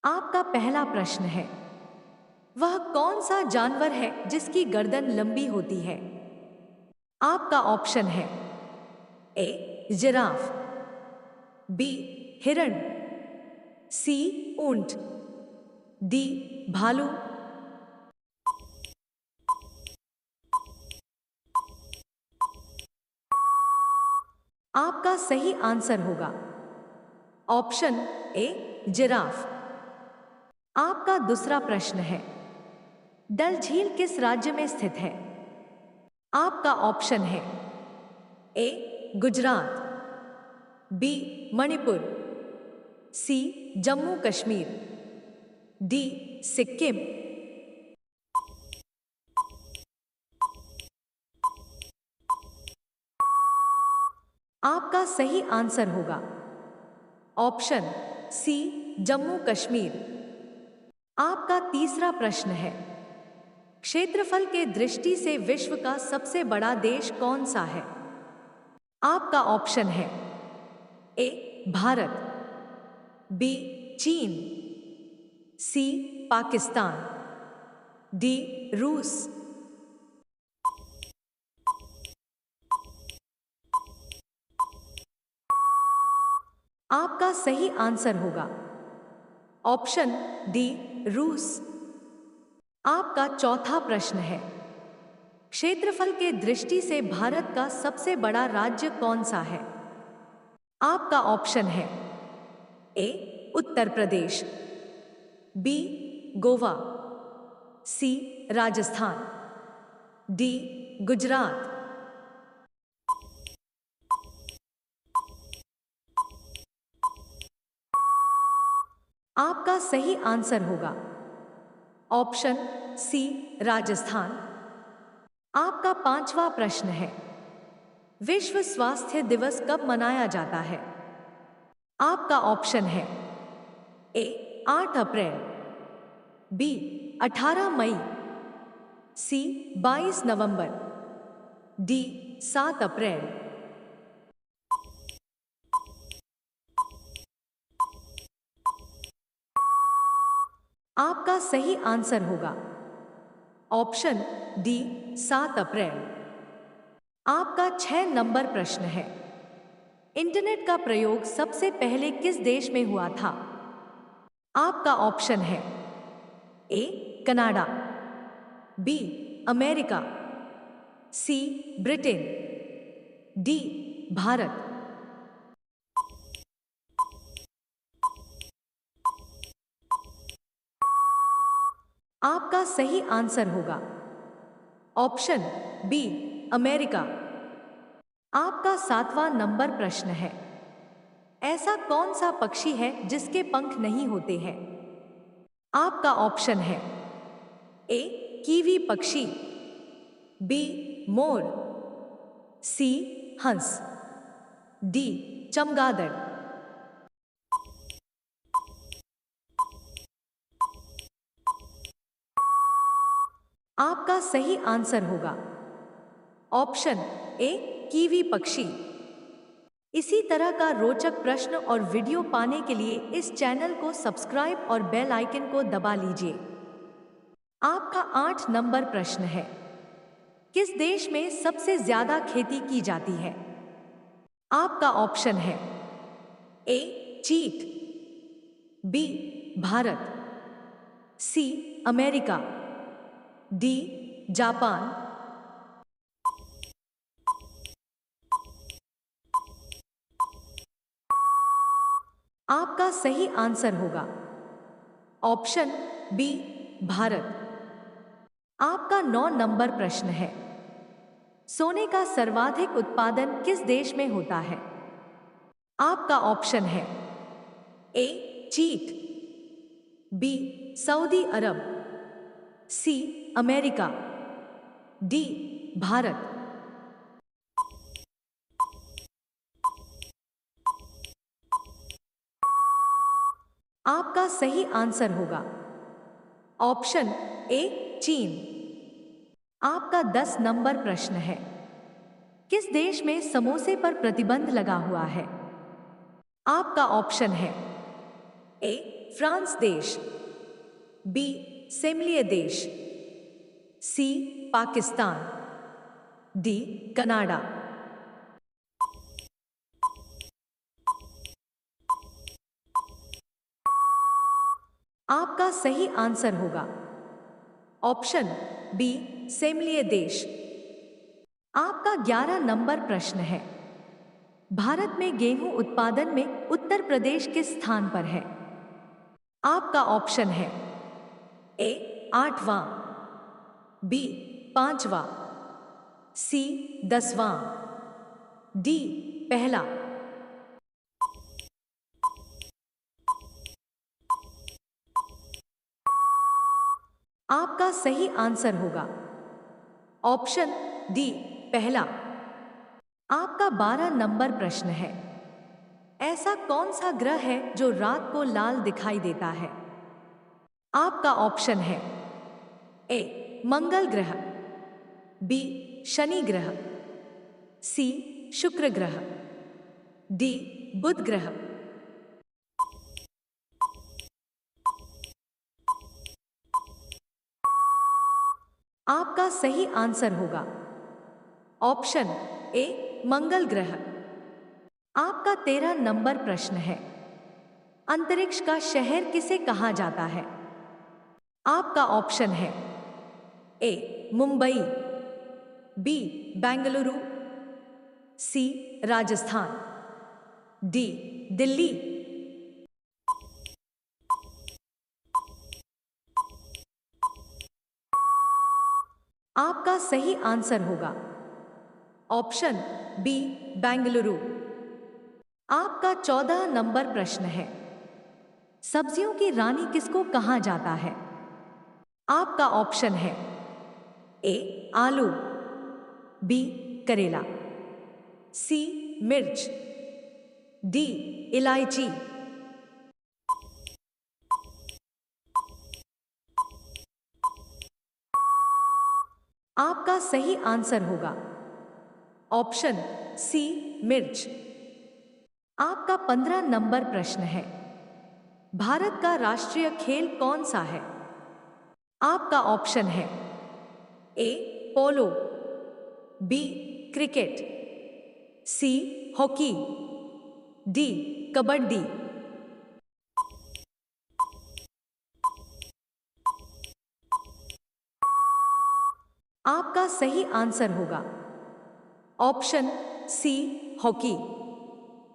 आपका पहला प्रश्न है, वह कौन सा जानवर है जिसकी गर्दन लंबी होती है? आपका ऑप्शन है ए जिराफ, बी हिरण, सी ऊंट, डी भालू। आपका सही आंसर होगा ऑप्शन ए जिराफ। आपका दूसरा प्रश्न है, डल झील किस राज्य में स्थित है? आपका ऑप्शन है ए गुजरात, बी मणिपुर, सी जम्मू कश्मीर, डी सिक्किम। आपका सही आंसर होगा ऑप्शन सी जम्मू कश्मीर। आपका तीसरा प्रश्न है, क्षेत्रफल के दृष्टि से विश्व का सबसे बड़ा देश कौन सा है? आपका ऑप्शन है ए भारत, बी चीन, सी पाकिस्तान, डी रूस। आपका सही आंसर होगा ऑप्शन डी रूस। आपका चौथा प्रश्न है, क्षेत्रफल के दृष्टि से भारत का सबसे बड़ा राज्य कौन सा है? आपका ऑप्शन है ए उत्तर प्रदेश, बी गोवा, सी राजस्थान, डी गुजरात। आपका सही आंसर होगा ऑप्शन सी राजस्थान। आपका पांचवा प्रश्न है, विश्व स्वास्थ्य दिवस कब मनाया जाता है? आपका ऑप्शन है ए 8 अप्रैल, बी 18 मई, सी 22 नवंबर, डी 7 अप्रैल। आपका सही आंसर होगा ऑप्शन डी 7 अप्रैल। आपका 6 नंबर प्रश्न है, इंटरनेट का प्रयोग सबसे पहले किस देश में हुआ था? आपका ऑप्शन है A Canada, B America, C Britain, D Bharat. आपका सही आंसर होगा ऑप्शन बी अमेरिका। आपका 7वां नंबर प्रश्न है, ऐसा कौन सा पक्षी है जिसके पंख नहीं होते हैं? आपका ऑप्शन है ए कीवी पक्षी, बी मोर, सी हंस, डी चमगादड़। आपका सही आंसर होगा ऑप्शन ए कीवी पक्षी। इसी तरह का रोचक प्रश्न और वीडियो पाने के लिए इस चैनल को सब्सक्राइब और बेल आइकन को दबा लीजिए। आपका 8 नंबर प्रश्न है, किस देश में सबसे ज्यादा खेती की जाती है? आपका ऑप्शन है ए चीन, B Bharat, C America, D Japan. आपका सही आंसर होगा ऑप्शन बी भारत। आपका 9 नंबर प्रश्न है, सोने का सर्वाधिक उत्पादन किस देश में होता है? आपका ऑप्शन है ए चीन, बी सऊदी अरब, सी अमेरिका, डी भारत। आपका सही आंसर होगा ऑप्शन ए चीन। आपका 10 नंबर प्रश्न है, किस देश में समोसे पर प्रतिबंध लगा हुआ है? आपका ऑप्शन है ए फ्रांस देश, बी सेमलिय देश, सी पाकिस्तान, डी कनाडा। आपका सही आंसर होगा ऑप्शन बी सेमलिय देश। आपका 11 नंबर प्रश्न है, भारत में गेहूं उत्पादन में उत्तर प्रदेश किस स्थान पर है? आपका ऑप्शन है ए 8वां, बी 5वां, सी 10वां, डी पहला। आपका सही आंसर होगा ऑप्शन डी पहला। आपका 12 नंबर प्रश्न है, ऐसा कौन सा ग्रह है जो रात को लाल दिखाई देता है? आपका ऑप्शन है ए मंगल ग्रह, बी शनि ग्रह, सी शुक्र ग्रह, डी बुध ग्रह। आपका सही आंसर होगा ऑप्शन ए मंगल ग्रह। आपका 13 नंबर प्रश्न है, अंतरिक्ष का शहर किसे कहा जाता है? आपका ऑप्शन है ए मुंबई, बी बेंगलुरु, सी राजस्थान, डी दिल्ली। आपका सही आंसर होगा ऑप्शन बी बेंगलुरु। आपका 14 नंबर प्रश्न है, सब्जियों की रानी किसको कहा जाता है? आपका ऑप्शन है ए आलू, बी करेला, सी मिर्च, डी इलायची। आपका सही आंसर होगा ऑप्शन सी मिर्च। आपका 15 नंबर प्रश्न है, भारत का राष्ट्रीय खेल कौन सा है? आपका ऑप्शन है A polo, B cricket, C hockey, D kabaddi. आपका सही आंसर होगा ऑप्शन सी हॉकी।